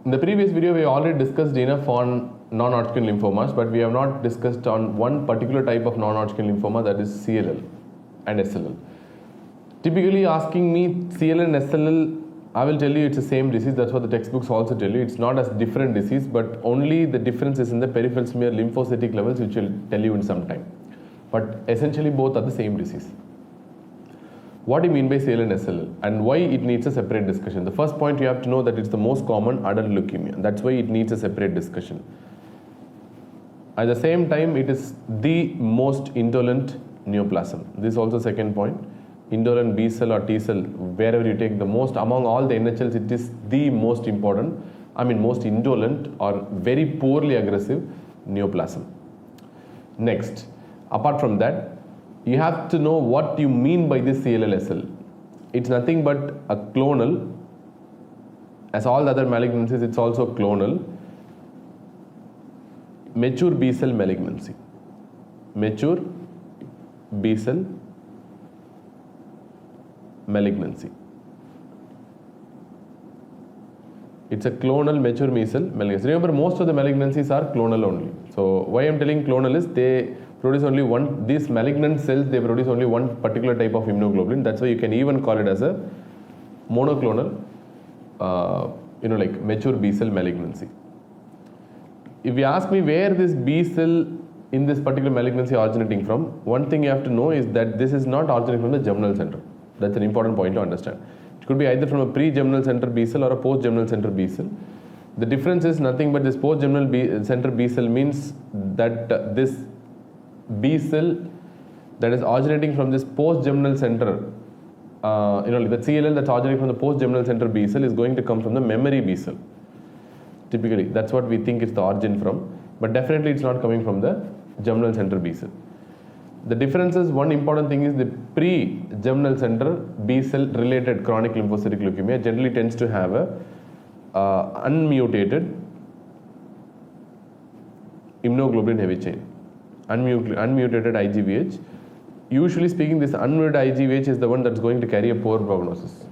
In the previous video, we already discussed enough on non-Hodgkin lymphomas, but we have not discussed on one particular type of non-Hodgkin lymphoma, that is CLL and SLL. Typically asking me CLL and SLL, I will tell you it's the same disease. That's what the textbooks also tell you. It's not as different disease, but only the difference is in the peripheral smear lymphocytic levels, which will tell you in some time. But essentially both are the same disease. What do you mean by CLL and SLL and why it needs a separate discussion? The first point you have to know that it's the most common adult leukemia. That's why it needs a separate discussion. At the same time, it is the most indolent neoplasm. This is also second point. Indolent B cell or T cell, wherever you take the most, among all the NHLs, it is the most important, most indolent or very poorly aggressive neoplasm. Next, apart from that, you have to know what you mean by this CLL-SL. It's nothing but a clonal. As all the other malignancies, it's also clonal. Mature B cell malignancy. Mature B cell malignancy. It's a clonal mature B cell malignancy. Remember, most of the malignancies are clonal only. So why I'm telling clonal is they produce only one, these malignant cells, they produce only one particular type of immunoglobulin. That's why you can even call it as a monoclonal, like mature B cell malignancy. If you ask me where this B cell in this particular malignancy originating from, one thing you have to know is that this is not originating from the germinal center. That's an important point to understand. It could be either from a pre-germinal center B cell or a post-germinal center B cell. The difference is nothing but this post-germinal center B cell means that this B cell that is originating from this post-germinal center, the CLL that's originating from the post-germinal center B cell is going to come from the memory B cell. Typically, that's what we think it's the origin from, but definitely it's not coming from the germinal center B cell. The difference is, one important thing is the pre-germinal center B cell related chronic lymphocytic leukemia generally tends to have a unmutated immunoglobulin heavy chain. Unmutated IgVH. Usually speaking, this unmutated IgVH is the one that's going to carry a poor prognosis.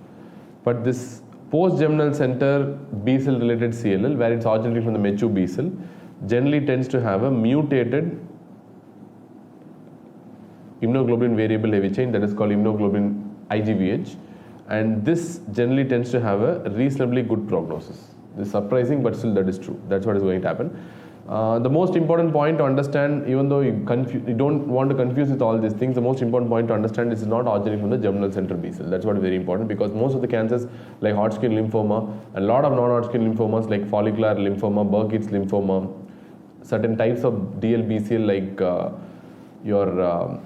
But this post-germinal center B cell related CLL, where it's originating from the mature B cell, generally tends to have a mutated immunoglobulin variable heavy chain that is called immunoglobulin IgVH, and this generally tends to have a reasonably good prognosis. This is surprising, but still that is true. That's what is going to happen. The most important point to understand, even though you don't want to confuse with all these things, the most important point to understand is not originating from the germinal center B cell. That's what is very important, because most of the cancers like Hodgkin lymphoma, a lot of non-Hodgkin lymphomas like follicular lymphoma, Burkitt's lymphoma, certain types of DLBCL like your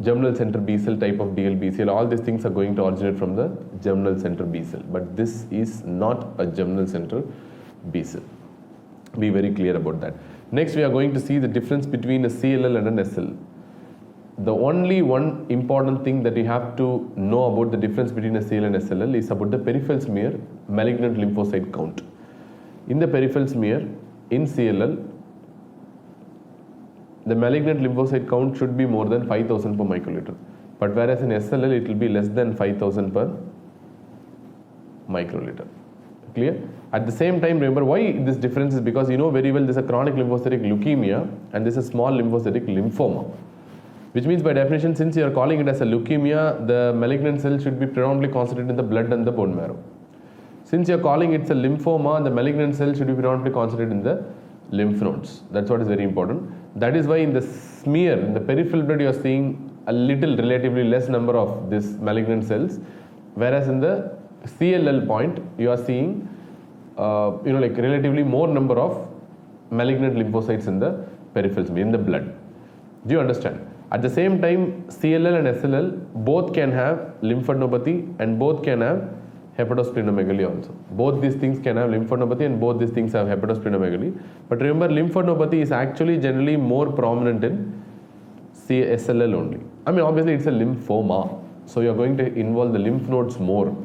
germinal center B cell type of DLBCL, all these things are going to originate from the germinal center B cell. But this is not a germinal center B cell. Be very clear about that. Next, we are going to see the difference between a CLL and an SLL. The only one important thing that you have to know about the difference between a CLL and SLL is about the peripheral smear malignant lymphocyte count. In the peripheral smear, in CLL, the malignant lymphocyte count should be more than 5,000 per microliter. But whereas in SLL, it will be less than 5,000 per microliter. Clear? At the same time, remember why this difference is because you know very well this is a chronic lymphocytic leukemia and this is a small lymphocytic lymphoma. Which means by definition, since you are calling it as a leukemia, the malignant cell should be predominantly concentrated in the blood and the bone marrow. Since you are calling it a lymphoma, the malignant cell should be predominantly concentrated in the lymph nodes. That's what is very important. That is why in the smear, in the peripheral blood, you are seeing a little, relatively less number of these malignant cells, whereas in the CLL point, you are seeing relatively more number of malignant lymphocytes in the peripheral smear, in the blood. Do you understand? At the same time, CLL and SLL both can have lymphadenopathy and both can have hepatosplenomegaly also. Both these things can have lymphadenopathy and both these things have hepatosplenomegaly. But remember, lymphadenopathy is actually generally more prominent in SLL only. Obviously it's a lymphoma, so you are going to involve the lymph nodes more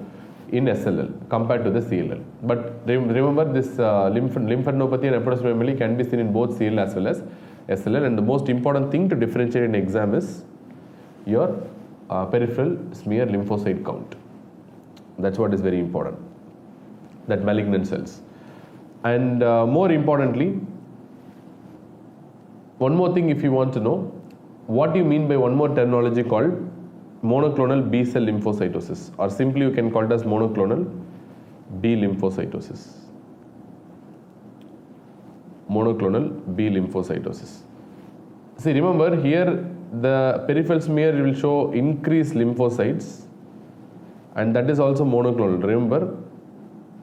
in SLL compared to the CLL. But remember, this lymphadenopathy and hepatosplenomegaly can be seen in both CLL as well as SLL, and the most important thing to differentiate in exam is your peripheral smear lymphocyte count. That's what is very important, that malignant cells. And more importantly, one more thing if you want to know, what do you mean by one more terminology called monoclonal B cell lymphocytosis, or simply you can call it as monoclonal B lymphocytosis. Monoclonal B lymphocytosis. See, remember here the peripheral smear will show increased lymphocytes, and that is also monoclonal. Remember,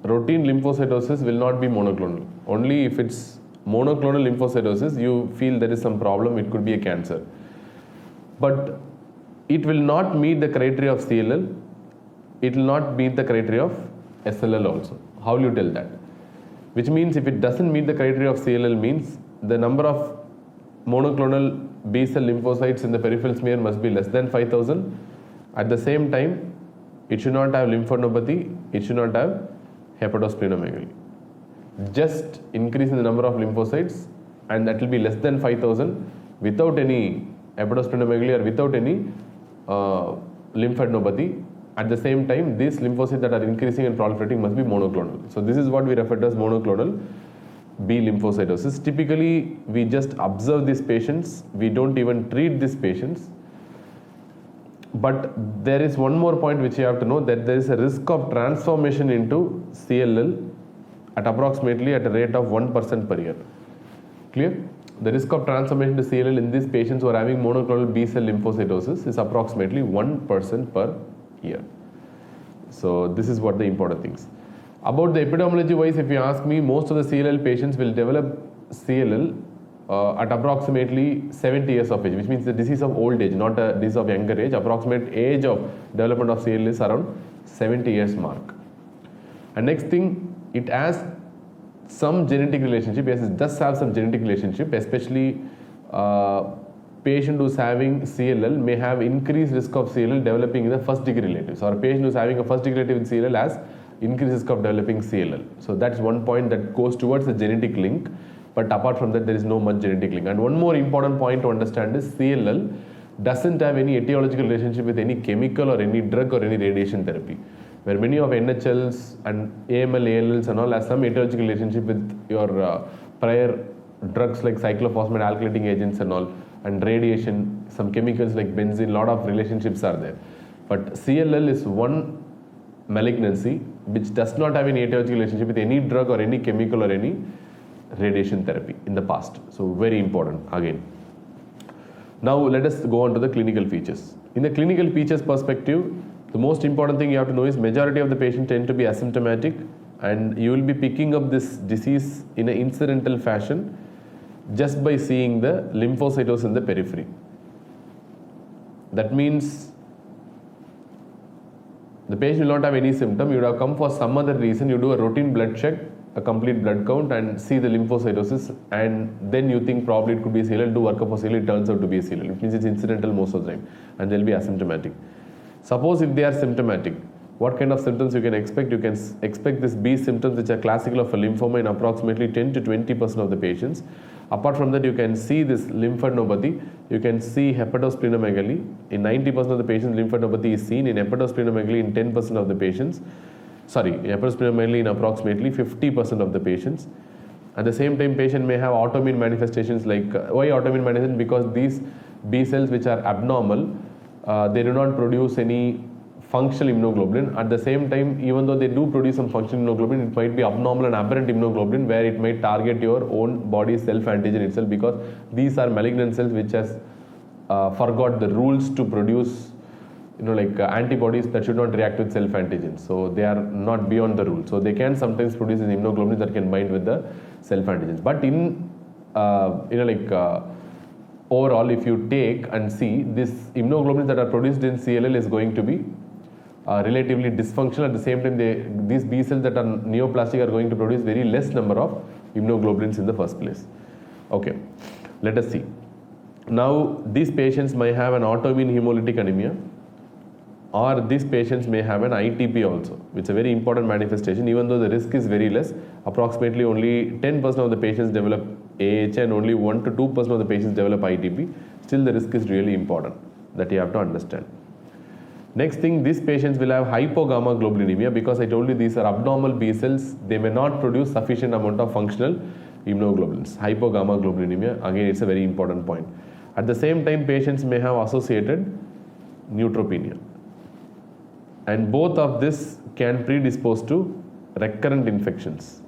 routine lymphocytosis will not be monoclonal. Only if it's monoclonal lymphocytosis, you feel there is some problem, it could be a cancer. But it will not meet the criteria of CLL, it will not meet the criteria of SLL also. How will you tell that? Which means if it doesn't meet the criteria of CLL means the number of monoclonal B cell lymphocytes in the peripheral smear must be less than 5000. At the same time, it should not have lymphadenopathy, it should not have hepatosplenomegaly. Just increase in the number of lymphocytes, and that will be less than 5000 without any hepatosplenomegaly or without any lymphadenopathy. At the same time, these lymphocytes that are increasing and proliferating must be monoclonal. So this is what we refer to as monoclonal B lymphocytosis. Typically, we just observe these patients, we don't even treat these patients. But there is one more point which you have to know, that there is a risk of transformation into CLL at approximately at a rate of 1% per year. Clear? The risk of transformation to CLL in these patients who are having monoclonal B cell lymphocytosis is approximately 1% per year. So this is what the important things. About the epidemiology wise, if you ask me, most of the CLL patients will develop CLL at approximately 70 years of age, which means the disease of old age, not a disease of younger age. Approximate age of development of CLL is around 70 years mark. And next thing, it has some genetic relationship. Yes, it does have some genetic relationship, especially patient who's having CLL may have increased risk of CLL developing in the first degree relatives, or a patient who's having a first degree relative with CLL has increased risk of developing CLL. So that's one point that goes towards the genetic link, but apart from that there is no much genetic link. And one more important point to understand is CLL doesn't have any etiological relationship with any chemical or any drug or any radiation therapy, where many of NHLs and AML, ALLs and all has some etiological relationship with your prior drugs like cyclophosphamide alkylating agents and all, and radiation, some chemicals like benzene, lot of relationships are there. But CLL is one malignancy which does not have any etiological relationship with any drug or any chemical or any radiation therapy in the past. So very important again. Now let us go on to the clinical features. In the clinical features perspective, the most important thing you have to know is majority of the patients tend to be asymptomatic, and you will be picking up this disease in an incidental fashion just by seeing the lymphocytosis in the periphery. That means the patient will not have any symptom. You would have come for some other reason. You do a routine blood check, a complete blood count, and see the lymphocytosis, and then you think probably it could be a CLL, do workup for CLL, it turns out to be a CLL. It means it's incidental most of the time, and they'll be asymptomatic. Suppose if they are symptomatic, what kind of symptoms you can expect? You can expect these B symptoms which are classical of a lymphoma in approximately 10 to 20% of the patients. Apart from that, you can see this lymphadenopathy, you can see hepatosplenomegaly. In 90% of the patients, lymphadenopathy is seen. In hepatosplenomegaly in 10% of the patients, hepatosplenomegaly in approximately 50% of the patients. At the same time, patient may have autoimmune manifestations like, why autoimmune manifestation? Because these B cells which are abnormal, they do not produce any functional immunoglobulin. At the same time, even though they do produce some functional immunoglobulin, it might be abnormal and aberrant immunoglobulin where it might target your own body's self-antigen itself, because these are malignant cells which has forgot the rules to produce antibodies that should not react with self-antigens. So they are not beyond the rule. So they can sometimes produce an immunoglobulin that can bind with the self-antigens. But in overall, if you take and see, this immunoglobulins that are produced in CLL is going to be relatively dysfunctional. At the same time, these B cells that are neoplastic are going to produce very less number of immunoglobulins in the first place. Okay, let us see. Now, these patients may have an autoimmune hemolytic anemia, or these patients may have an ITP also, which is a very important manifestation. Even though the risk is very less, approximately only 10% of the patients develop AH and only 1 to 2% of the patients develop ITP, still the risk is really important that you have to understand. Next thing, these patients will have hypogammaglobulinemia because I told you these are abnormal B cells. They may not produce sufficient amount of functional immunoglobulins. Hypogammaglobulinemia, again it's a very important point. At the same time, patients may have associated neutropenia. And both of this can predispose to recurrent infections.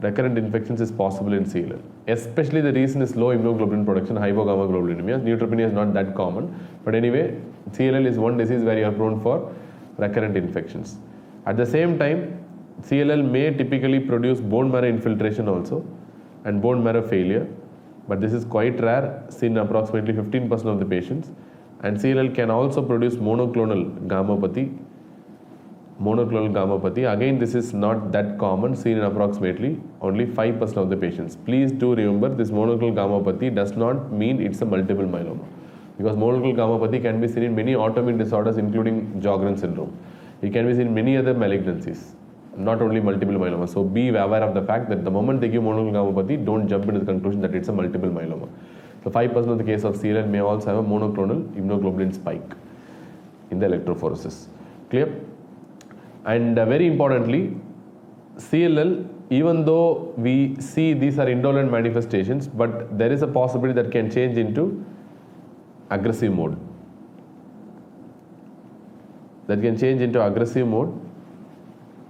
Recurrent infections is possible in CLL. Especially the reason is low immunoglobulin production, hypogammaglobulinemia. Neutropenia is not that common. But anyway, CLL is one disease where you are prone for recurrent infections. At the same time, CLL may typically produce bone marrow infiltration also and bone marrow failure. But this is quite rare, seen in approximately 15% of the patients. And CLL can also produce monoclonal gammopathy. Again, this is not that common, seen in approximately only 5% of the patients. Please do remember, this monoclonal gammopathy does not mean it's a multiple myeloma. Because monoclonal gammopathy can be seen in many autoimmune disorders, including Sjogren syndrome. It can be seen in many other malignancies, not only multiple myeloma. So be aware of the fact that the moment they give monoclonal gammopathy, don't jump into the conclusion that it's a multiple myeloma. So 5% of the case of CLL may also have a monoclonal immunoglobulin spike in the electrophoresis. Clear? And very importantly, CLL, even though we see these are indolent manifestations, but there is a possibility that can change into aggressive mode.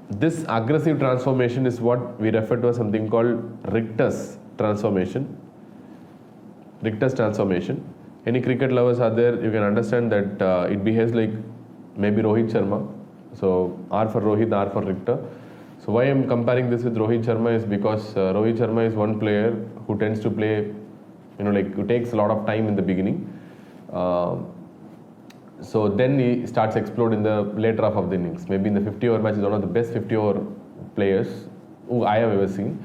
This aggressive transformation is what we refer to as something called Richter's transformation. Any cricket lovers are there, you can understand that it behaves like maybe Rohit Sharma. So R for Rohit, R for Richter. So why I am comparing this with Rohit Sharma is because Rohit Sharma is one player who tends to play, who takes a lot of time in the beginning. So then he starts explode in the later half of the innings. Maybe in the 50-over match is one of the best 50-over players who I have ever seen.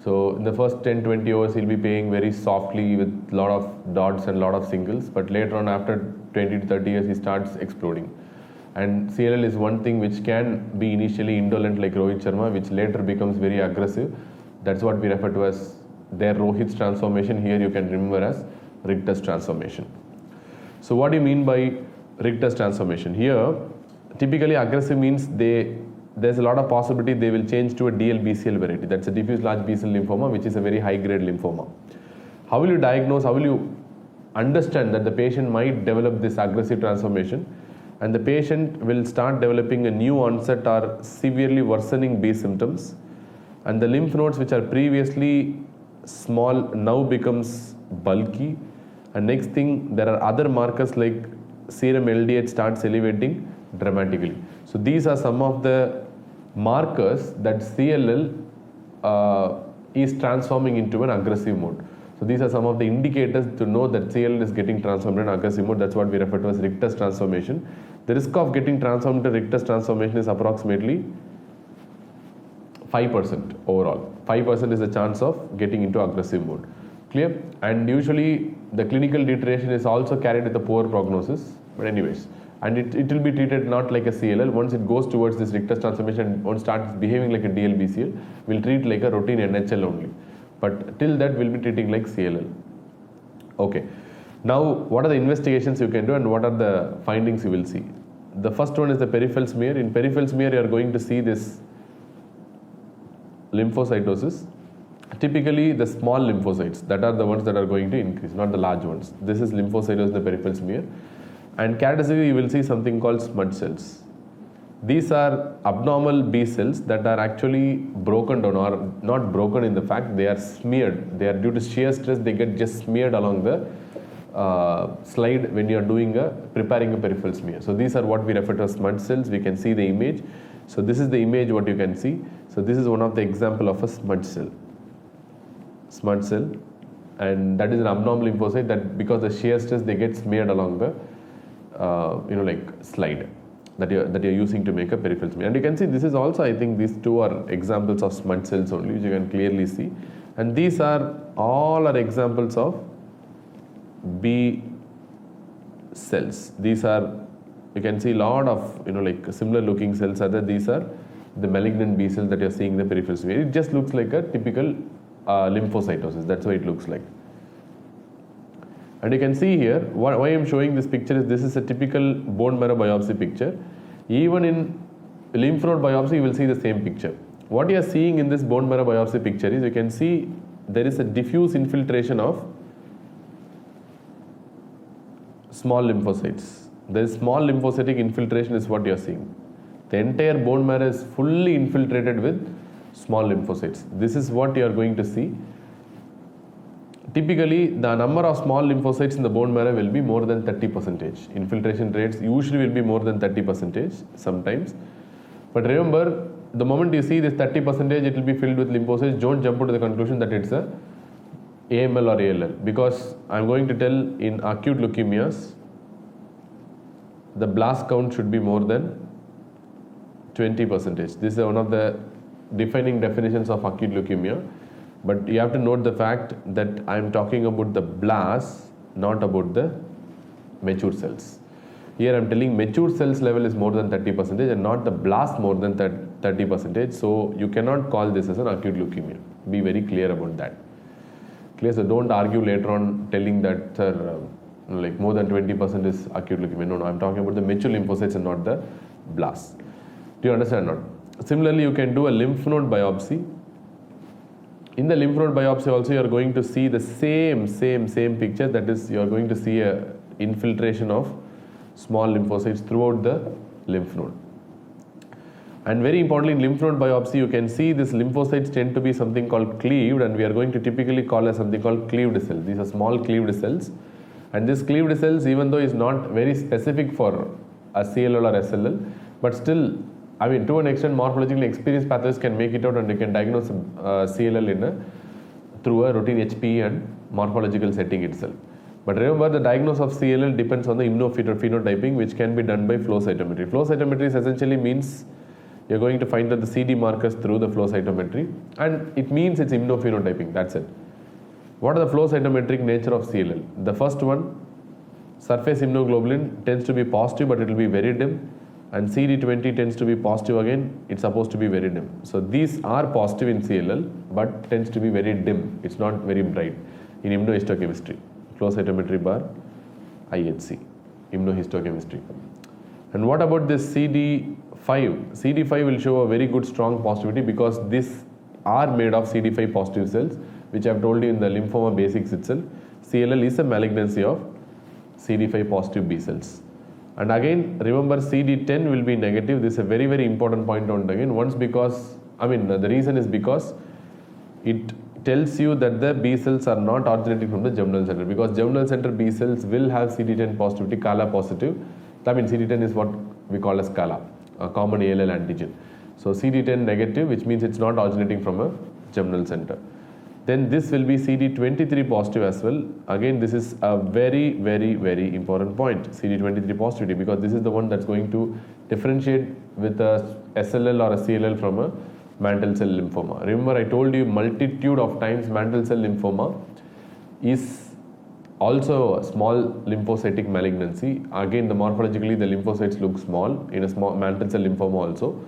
So in the first 10-20 overs he'll be playing very softly with a lot of dots and a lot of singles. But later on, after 20 to 30 years, he starts exploding. And CLL is one thing which can be initially indolent like Rohit Sharma, which later becomes very aggressive. That's what we refer to as their Rohit's transformation. Here you can remember as Richter's transformation. So what do you mean by Richter's transformation? Here, typically aggressive means there's a lot of possibility they will change to a DLBCL variety. That's a diffuse large B-cell lymphoma, which is a very high-grade lymphoma. How will you diagnose, how will you understand that the patient might develop this aggressive transformation? And the patient will start developing a new onset or severely worsening B symptoms, and the lymph nodes which are previously small now becomes bulky, and next thing there are other markers like serum LDH starts elevating dramatically. So these are some of the markers that CLL is transforming into an aggressive mode. So these are some of the indicators to know that CLL is getting transformed in aggressive mode. That's what we refer to as Richter's transformation. The risk of getting transformed to Richter's transformation is approximately 5% overall. 5% is the chance of getting into aggressive mode. Clear? And usually the clinical deterioration is also carried with a poor prognosis. But anyways, and it will be treated not like a CLL. Once it goes towards this Richter's transformation, once starts behaving like a DLBCL, we'll treat like a routine NHL only. But till that, we'll be treating like CLL. Okay. Now, what are the investigations you can do and what are the findings you will see? The first one is the peripheral smear. In peripheral smear, you are going to see this lymphocytosis. Typically, the small lymphocytes, that are the ones that are going to increase, not the large ones. This is lymphocytosis in the peripheral smear. And characteristically, you will see something called smudge cells. These are abnormal B cells that are actually broken down, or not broken in the fact they are smeared. They are due to shear stress, they get just smeared along the slide when you are preparing a peripheral smear. So these are what we refer to as smudge cells. We can see the image. So this is the image what you can see. So this is one of the example of a smudge cell. Smudge cell, and that is an abnormal lymphocyte that because of the shear stress they get smeared along the slide that you're using to make a peripheral smear. And you can see this is also, I think these two are examples of smudge cells only, which you can clearly see. And these are all examples of B cells. These are, you can see a lot of similar looking cells are there. These are the malignant B cells that you're seeing in the peripheral smear. It just looks like a typical lymphocytosis. That's what it looks like. And you can see here, why I am showing this picture is this is a typical bone marrow biopsy picture. Even in lymph node biopsy, you will see the same picture. What you are seeing in this bone marrow biopsy picture is you can see there is a diffuse infiltration of small lymphocytes. There is small lymphocytic infiltration is what you are seeing. The entire bone marrow is fully infiltrated with small lymphocytes. This is what you are going to see. Typically, the number of small lymphocytes in the bone marrow will be more than 30%. Infiltration rates usually will be more than 30% sometimes. But remember, the moment you see this 30%, it will be filled with lymphocytes. Don't jump to the conclusion that it's a AML or ALL, because I'm going to tell in acute leukemias, the blast count should be more than 20%. This is one of the defining definitions of acute leukemia. But you have to note the fact that I am talking about the blasts, not about the mature cells. Here I am telling mature cells level is more than 30% and not the blast more than 30%. So you cannot call this as an acute leukemia. Be very clear about that. Clear? So don't argue later on telling that like more than 20% is acute leukemia. No, I am talking about the mature lymphocytes and not the blasts. Do you understand or not? Similarly, you can do a lymph node biopsy. In the lymph node biopsy also, you are going to see the same picture. That is, you are going to see a infiltration of small lymphocytes throughout the lymph node. And very importantly, in lymph node biopsy, you can see these lymphocytes tend to be something called cleaved, and we are going to typically call as something called cleaved cells. These are small cleaved cells, and this cleaved cells, even though is not very specific for a CLL or SLL, but still, I mean, to an extent, morphologically experienced pathologists can make it out and they can diagnose CLL through a routine HPE and morphological setting itself. But remember, the diagnosis of CLL depends on the immunophenotyping, which can be done by flow cytometry. Flow cytometry essentially means you're going to find out the CD markers through the flow cytometry, and it means it's immunophenotyping. That's it. What are the flow cytometric nature of CLL? The first one, surface immunoglobulin tends to be positive, but it will be very dim. And CD20 tends to be positive again, it's supposed to be very dim. So these are positive in CLL, but tends to be very dim. It's not very bright in immunohistochemistry. Flow cytometry bar IHC, immunohistochemistry. And what about this CD5? CD5 will show a very good strong positivity because these are made of CD5 positive cells, which I have told you in the lymphoma basics itself. CLL is a malignancy of CD5 positive B cells. And again, remember, CD10 will be negative. This is a very, very important point on again. Once because, the reason is because it tells you that the B cells are not originating from the germinal center, because germinal center B cells will have CD10 positivity, CALA positive. CD10 is what we call as CALA, a common ALL antigen. So CD10 negative, which means it's not originating from a germinal center. Then this will be CD23 positive as well. Again, this is a very, very, very important point, CD23 positivity, because this is the one that's going to differentiate with a SLL or a CLL from a mantle cell lymphoma. Remember, I told you multitude of times mantle cell lymphoma is also a small lymphocytic malignancy. Again, morphologically, the lymphocytes look small in a small mantle cell lymphoma also.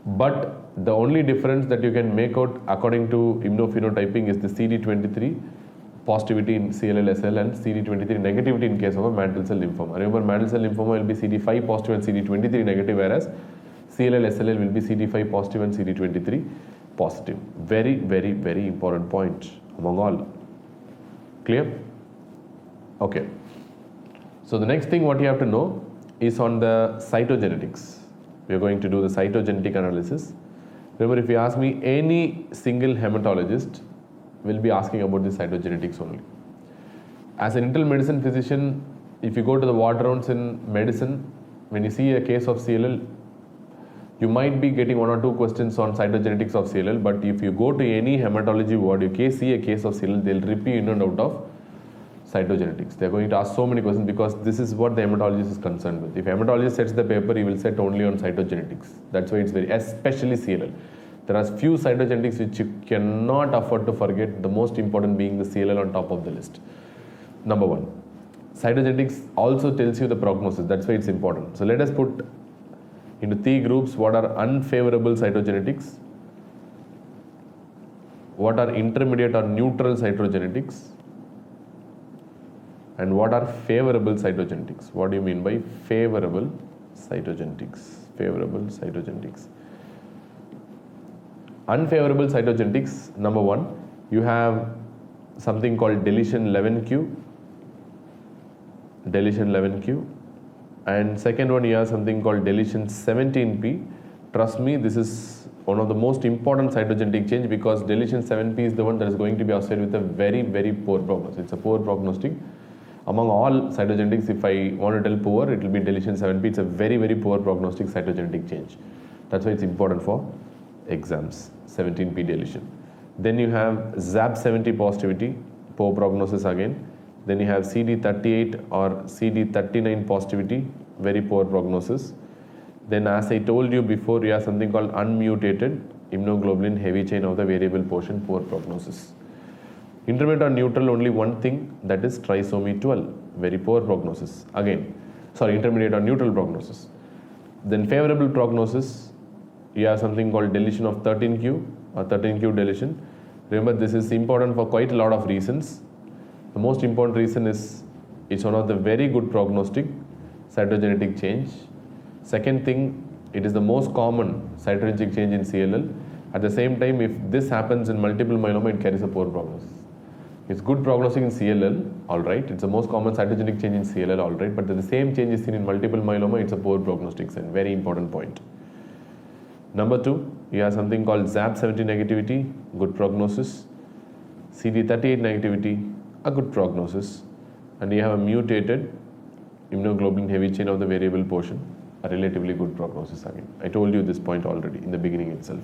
But the only difference that you can make out according to immunophenotyping is the CD23 positivity in CLL, SL and CD23 negativity in case of a mantle cell lymphoma. Remember, mantle cell lymphoma will be CD5 positive and CD23 negative, whereas CLL, SLL will be CD5 positive and CD23 positive. Very, very, very important point among all. Clear? Okay. So the next thing what you have to know is on the cytogenetics. We are going to do the cytogenetic analysis. Remember, if you ask me, any single hematologist will be asking about the cytogenetics only. As an internal medicine physician, if you go to the ward rounds in medicine, when you see a case of CLL, you might be getting one or two questions on cytogenetics of CLL, but if you go to any hematology ward, you see a case of CLL, they'll rip you in and out of cytogenetics. They're going to ask so many questions because this is what the hematologist is concerned with. If hematologist sets the paper, he will set only on cytogenetics. That's why it's very, especially CLL. There are few cytogenetics which you cannot afford to forget, the most important being the CLL on top of the list. Number one. Cytogenetics also tells you the prognosis. That's why it's important. So let us put into three groups what are unfavorable cytogenetics, what are intermediate or neutral cytogenetics, And what are favorable cytogenetics? What do you mean by favorable cytogenetics? Favorable cytogenetics. Unfavorable cytogenetics, number one, you have something called deletion 11q, deletion 11q, and second one you have something called deletion 17p. Trust me, this is one of the most important cytogenetic change because deletion 7p is the one that is going to be associated with a very, very poor prognosis. It's a poor prognostic. Among all cytogenetics, if I want to tell poor, it will be deletion 7p. It's a very, very poor prognostic cytogenetic change. That's why it's important for exams, 17p deletion. Then you have ZAP70 positivity, poor prognosis again. Then you have CD38 or CD39 positivity, very poor prognosis. Then as I told you before, you have something called unmutated immunoglobulin heavy chain of the variable portion, poor prognosis. Intermediate or neutral, only one thing, that is trisomy 12, very poor prognosis. Again, sorry, intermediate or neutral prognosis. Then favorable prognosis, you have something called deletion of 13q or 13q deletion. Remember, this is important for quite a lot of reasons. The most important reason is it's one of the very good prognostic cytogenetic change. Second thing, it is the most common cytogenetic change in CLL. At the same time, if this happens in multiple myeloma, it carries a poor prognosis. It's good prognostic in CLL, alright. It's the most common cytogenetic change in CLL, alright. But the same change is seen in multiple myeloma, it's a poor prognostic sign. Very important point. Number two, you have something called ZAP70 negativity, good prognosis. CD38 negativity, a good prognosis. And you have a mutated immunoglobulin heavy chain of the variable portion, a relatively good prognosis again. I told you this point already in the beginning itself.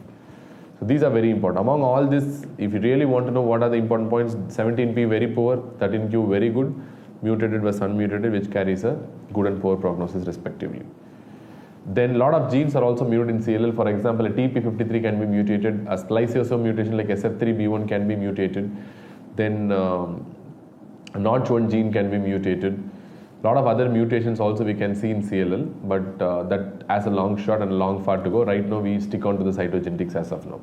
So these are very important. Among all this, if you really want to know what are the important points, 17p very poor, 13q very good, mutated versus unmutated, which carries a good and poor prognosis respectively. Then a lot of genes are also mutated in CLL. For example, a TP53 can be mutated, a spliceosome mutation like SF3B1 can be mutated, then a Notch1 gene can be mutated. A lot of other mutations also we can see in CLL, but that has a long shot and a long far to go. Right now we stick on to the cytogenetics as of now.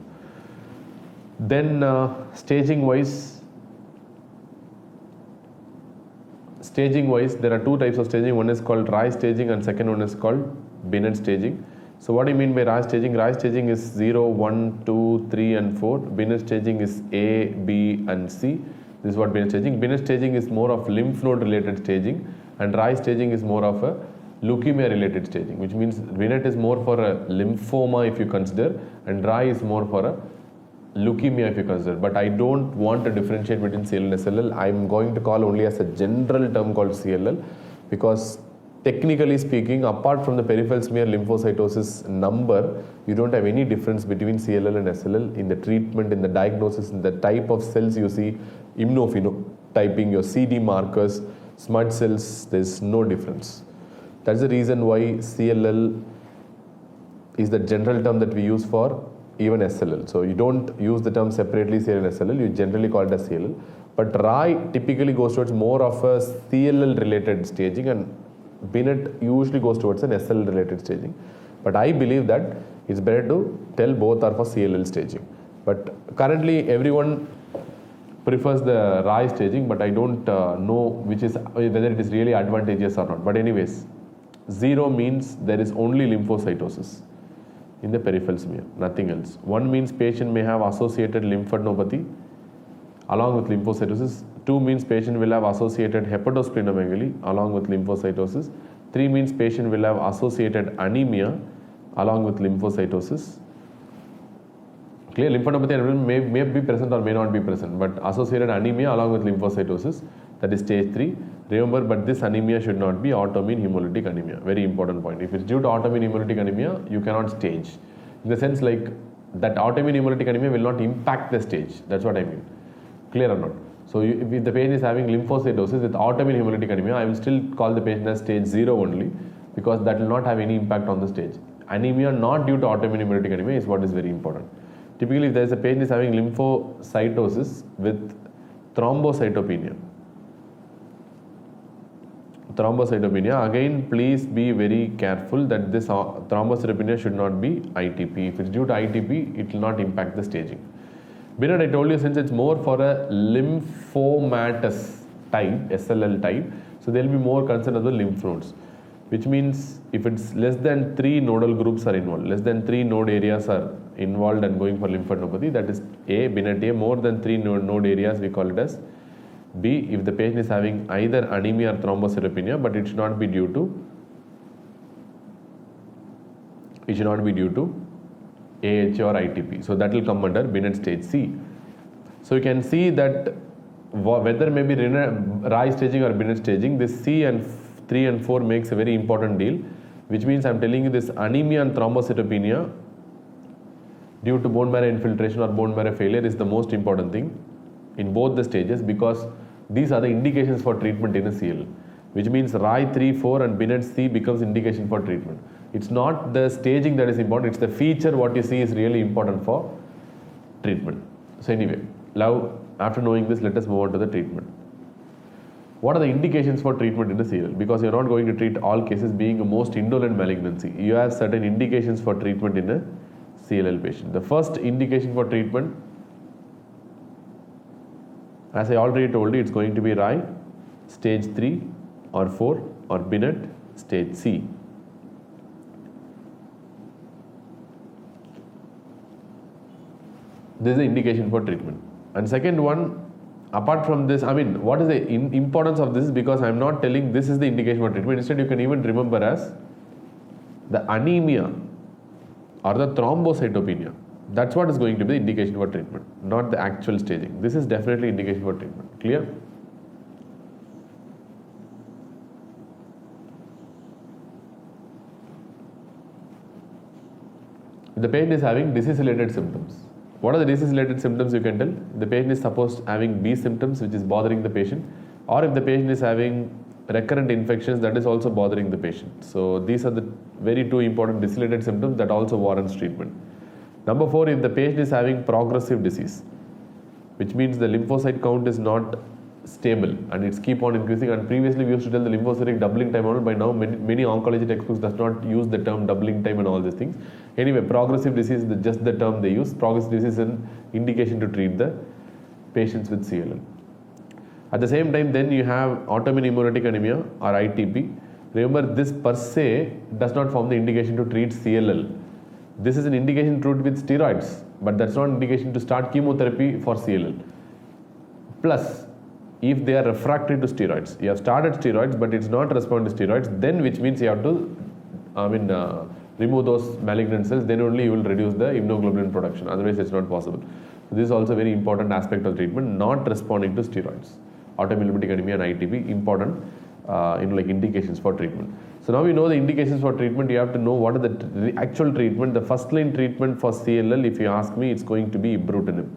Then staging wise, there are two types of staging. One is called Rai staging and second one is called Binet staging. So what do you mean by Rai staging? Rai staging is 0, 1, 2, 3 and 4. Binet staging is A, B and C. This is what Binet staging. Binet staging is more of lymph node related staging and Rai staging is more of a leukemia related staging, which means Binet is more for a lymphoma if you consider and Rai is more for a leukemia if you consider. But I don't want to differentiate between CLL and SLL. I'm going to call only as a general term called CLL because technically speaking, apart from the peripheral smear lymphocytosis number, you don't have any difference between CLL and SLL in the treatment, in the diagnosis, in the type of cells you see, immunophenotyping, your CD markers, smudge cells, there's no difference. That's the reason why CLL is the general term that we use for even SLL. So you don't use the term separately CLL and SLL, you generally call it as CLL. But Rai typically goes towards more of a CLL related staging and Binet usually goes towards an SLL related staging. But I believe that it's better to tell both are for CLL staging. But currently everyone prefers the Rai staging, but I don't know whether it is really advantageous or not. But anyways, 0 means there is only lymphocytosis in the peripheral smear, nothing else. 1 means patient may have associated lymphadenopathy along with lymphocytosis. 2 means patient will have associated hepatosplenomegaly along with lymphocytosis. 3 means patient will have associated anemia along with lymphocytosis. Clear, lymphadenopathy may be present or may not be present, but associated anemia along with lymphocytosis, that is stage 3. Remember, but this anemia should not be autoimmune hemolytic anemia. Very important point. If it's due to autoimmune hemolytic anemia, you cannot stage. In the sense like that autoimmune hemolytic anemia will not impact the stage. That's what I mean. Clear or not? So if the patient is having lymphocytosis with autoimmune hemolytic anemia, I will still call the patient as stage 0 only because that will not have any impact on the stage. Anemia not due to autoimmune hemolytic anemia is what is very important. Typically, if there is a patient is having lymphocytosis with thrombocytopenia, again please be very careful that this thrombocytopenia should not be ITP. If it's due to ITP, it will not impact the staging. Binet, I told you, since it's more for a lymphomatous type, SLL type, so they'll be more concerned about the lymph nodes, which means if it's less than 3 nodal groups are involved, less than 3 node areas are involved and going for lymphadenopathy, that is A, Binet A. More than 3 node areas, we call it as B. If the patient is having either anemia or thrombocytopenia, but it should not be due to AH or ITP. So that will come under Binet stage C. So you can see that whether maybe Rai staging or Binet staging, this C and 3 and 4 makes a very important deal, which means I am telling you this anemia and thrombocytopenia due to bone marrow infiltration or bone marrow failure is the most important thing in both the stages, because these are the indications for treatment in a CLL, which means Rai 3, 4 and Binet C becomes indication for treatment. It's not the staging that is important, it's the feature what you see is really important for treatment. So anyway, now after knowing this, let us move on to the treatment. What are the indications for treatment in a CLL? Because you're not going to treat all cases being a most indolent malignancy. You have certain indications for treatment in a CLL patient. The first indication for treatment, as I already told you, it's going to be Rai stage 3 or 4 or Binet stage C. This is the indication for treatment. And second one, apart from this, I mean, what is the importance of this? Because I am not telling this is the indication for treatment. Instead, you can even remember as the anemia or the thrombocytopenia. That's what is going to be the indication for treatment, not the actual staging. This is definitely indication for treatment. Clear? The patient is having disease-related symptoms. What are the disease-related symptoms you can tell? The patient is supposed having B symptoms, which is bothering the patient, or if the patient is having recurrent infections, that is also bothering the patient. So these are the very two important disease-related symptoms that also warrants treatment. Number 4, if the patient is having progressive disease, which means the lymphocyte count is not stable and it's keep on increasing, and previously we used to tell the lymphocytic doubling time model. By now many oncology textbooks does not use the term doubling time and all these things. Anyway, progressive disease is just the term they use. Progressive disease is an indication to treat the patients with CLL. At the same time, then you have autoimmune hemolytic anemia or ITP. Remember, this per se does not form the indication to treat CLL. This is an indication to treat with steroids, but that's not an indication to start chemotherapy for CLL. Plus, if they are refractory to steroids, you have started steroids but it's not responding to steroids, then which means you have to remove those malignant cells, then only you will reduce the immunoglobulin production, otherwise it's not possible. So this is also a very important aspect of treatment, not responding to steroids. Autoimmune hemolytic anemia and ITP, important indications for treatment. So now we know the indications for treatment. You have to know what is the actual treatment. The first line treatment for CLL, if you ask me, it's going to be ibrutinib.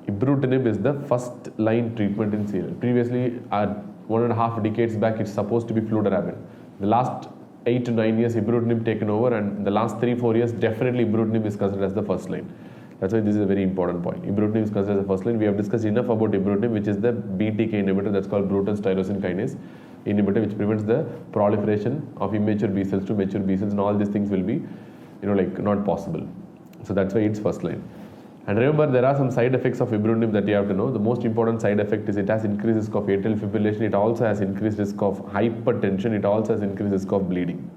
Ibrutinib is the first line treatment in CLL. Previously, 1.5 decades back, it's supposed to be fludarabine. The last 8 to 9 years, ibrutinib taken over, and the last 3-4 years, definitely ibrutinib is considered as the first line. That's why this is a very important point. Ibrutinib is considered as the first line. We have discussed enough about ibrutinib, which is the BTK inhibitor, that's called Bruton's tyrosine kinase inhibitor, which prevents the proliferation of immature B cells to mature B cells, and all these things will be, not possible. So that's why it's first line. And remember, there are some side effects of ibrutinib that you have to know. The most important side effect is it has increased risk of atrial fibrillation. It also has increased risk of hypertension. It also has increased risk of bleeding.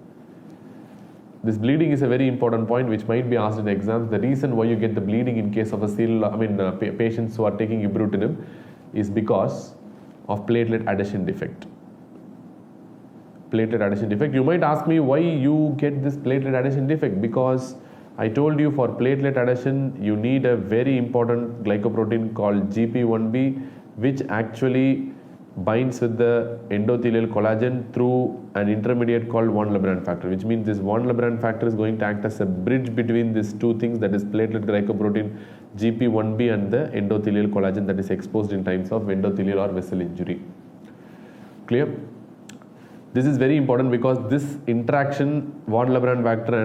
This bleeding is a very important point which might be asked in exams. The reason why you get the bleeding in case of patients who are taking ibrutinib is because of platelet adhesion defect. Platelet adhesion defect. You might ask me why you get this platelet adhesion defect, because I told you for platelet adhesion you need a very important glycoprotein called GP1B, which actually binds with the endothelial collagen through an intermediate called von Lebrun factor, which means this von Lebrun factor is going to act as a bridge between these two things, that is platelet glycoprotein GP1B and the endothelial collagen that is exposed in times of endothelial or vessel injury. Clear? This is very important because this interaction, von Lebrun factor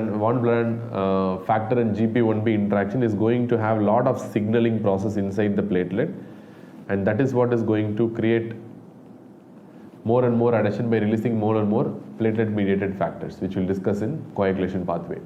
and GP1B interaction is going to have a lot of signaling process inside the platelet, and that is what is going to create more and more adhesion by releasing more and more platelet mediated factors, which we'll discuss in coagulation pathway.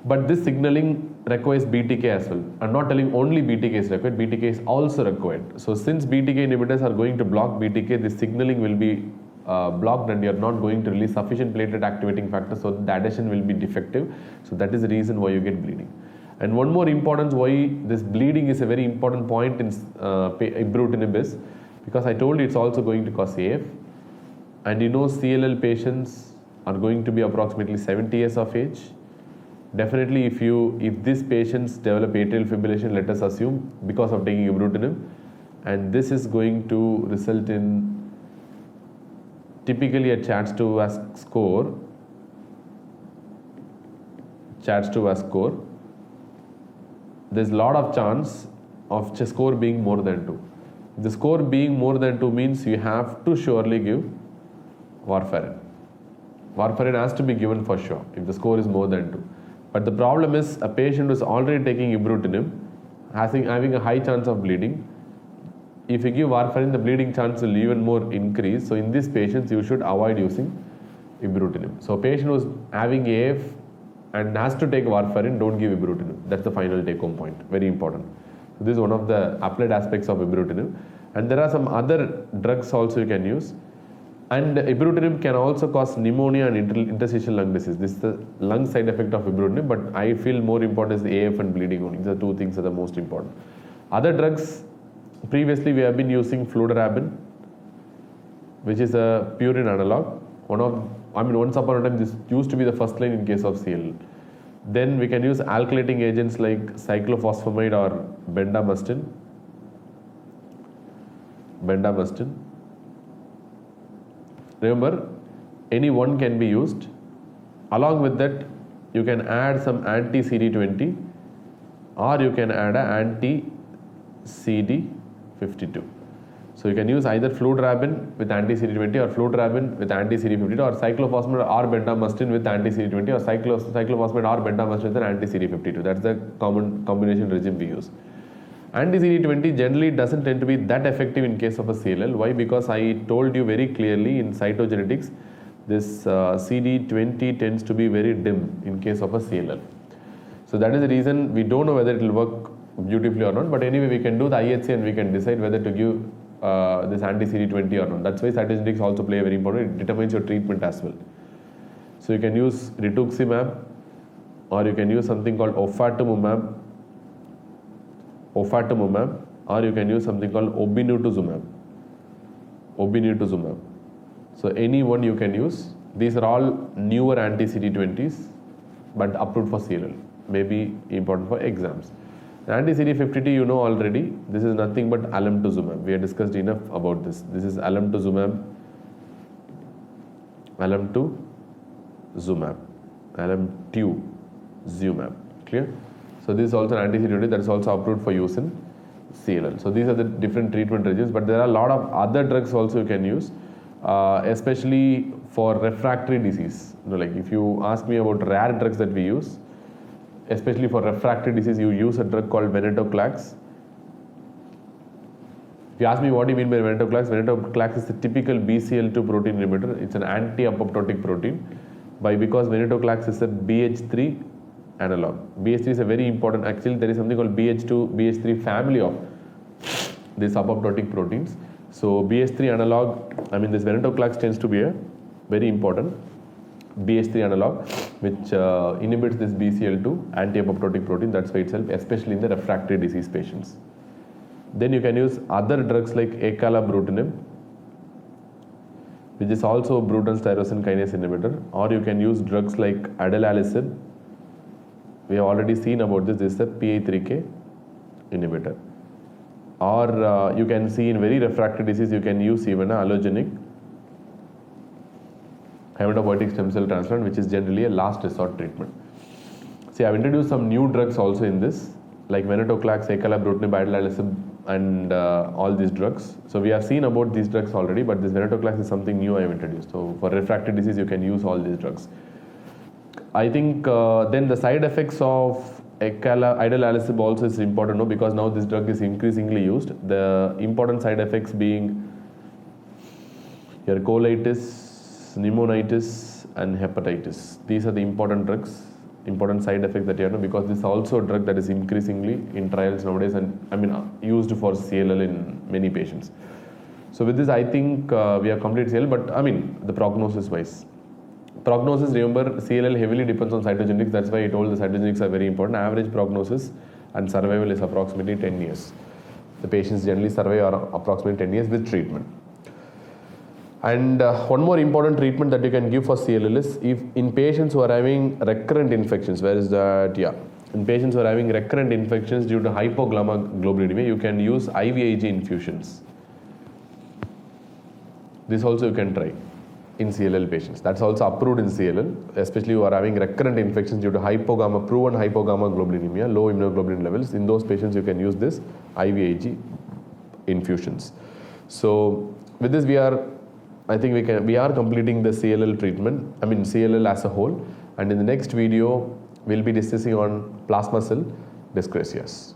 But this signaling requires BTK as well. I'm not telling only BTK is required, BTK is also required. So since BTK inhibitors are going to block BTK, the signaling will be blocked and you're not going to release sufficient platelet activating factor, so the adhesion will be defective. So that is the reason why you get bleeding. And one more importance why this bleeding is a very important point in ibrutinib is because I told you it's also going to cause AF, and you know CLL patients are going to be approximately 70 years of age. Definitely if these patients develop atrial fibrillation, let us assume because of taking ibrutinib, and this is going to result in typically a CHA2DS2-VASc score. There's a lot of chance of score being more than 2. The score being more than 2 means you have to surely give warfarin. Warfarin has to be given for sure if the score is more than 2. But the problem is a patient who is already taking ibrutinib, having a high chance of bleeding. If you give warfarin, the bleeding chance will even more increase. So in these patients, you should avoid using ibrutinib. So a patient who is having AF and has to take warfarin, don't give ibrutinib. That's the final take-home point. Very important. So this is one of the applied aspects of ibrutinib. And there are some other drugs also you can use. And ibrutinib can also cause pneumonia and interstitial lung disease. This is the lung side effect of ibrutinib, but I feel more important is the AF and bleeding only. These are two things that are the most important. Other drugs, previously we have been using fludarabine, which is a purine analog. Once upon a time this used to be the first line in case of CLL. Then we can use alkylating agents like cyclophosphamide or bendamustine. Remember, any one can be used. Along with that, you can add some anti-CD20 or you can add an anti-CD52. So you can use either fludarabine with anti-CD20 or fludarabine with anti-CD52 or cyclophosphamide or bendamustine with anti-CD20 or cyclophosphamide or bendamustine with an anti-CD52. That's the common combination regime we use. Anti-CD20 generally doesn't tend to be that effective in case of a CLL. Why? Because I told you very clearly in cytogenetics, this CD20 tends to be very dim in case of a CLL. So that is the reason we don't know whether it will work beautifully or not. But anyway, we can do the IHC and we can decide whether to give this anti-CD20 or not. That's why cytogenetics also play a very important. It determines your treatment as well. So you can use rituximab or you can use something called ofatumumab, or you can use something called obinutuzumab. So any one you can use. These are all newer anti-CD20s but approved for CLL. May be important for exams. The anti-CD52 you know already. This is nothing but alemtuzumab. We have discussed enough about this. This is alemtuzumab. Clear? So this is also an anti-CD20 that is also approved for use in CLL. So these are the different treatment regimes, but there are a lot of other drugs also you can use, especially for refractory disease. Like if you ask me about rare drugs that we use, especially for refractory disease, you use a drug called venetoclax. If you ask me what do you mean by venetoclax is the typical BCL2 protein inhibitor. It's an anti-apoptotic protein because venetoclax is a BH3 analog. BH3 is a very important, actually there is something called BH2, BH3 family of these apoptotic proteins. So BH3 analog, this venetoclax tends to be a very important BH3 analog which inhibits this BCL2 anti-apoptotic protein. That's why it's helps, especially in the refractory disease patients. Then you can use other drugs like acalabrutinib, which is also Bruton's tyrosine kinase inhibitor, or you can use drugs like adalasib. We have already seen about this. This is a PI3K inhibitor. Or you can see in very refractory disease, you can use even an allogeneic hematopoietic stem cell transplant, which is generally a last resort treatment. See, I have introduced some new drugs also in this, like venetoclax, acalabrutinib, adalasib, and all these drugs. So we have seen about these drugs already, but this venetoclax is something new I have introduced. So for refractory disease, you can use all these drugs. I think then the side effects of adalasib also is important to know, because now this drug is increasingly used. The important side effects being your colitis, pneumonitis and hepatitis. These are the important drugs important side effect that you have to, because this is also a drug that is increasingly in trials nowadays, and used for CLL in many patients. So with this, I think we have completed CLL, but the prognosis wise. Prognosis, remember, CLL heavily depends on cytogenetics. That's why I told the cytogenetics are very important. Average prognosis and survival is approximately 10 years. The patients generally survive approximately 10 years with treatment. And one more important treatment that you can give for CLL is if in patients who are having recurrent infections, where is that? Yeah. In patients who are having recurrent infections due to hypogammaglobulinemia, you can use IVIG infusions. This also you can try in CLL patients. That's also approved in CLL, especially who are having recurrent infections due to proven hypogammaglobulinemia, low immunoglobulin levels. In those patients, you can use this IVIG infusions. So with this, we are completing the CLL treatment, CLL as a whole. And in the next video, we'll be discussing on plasma cell dyscrasias.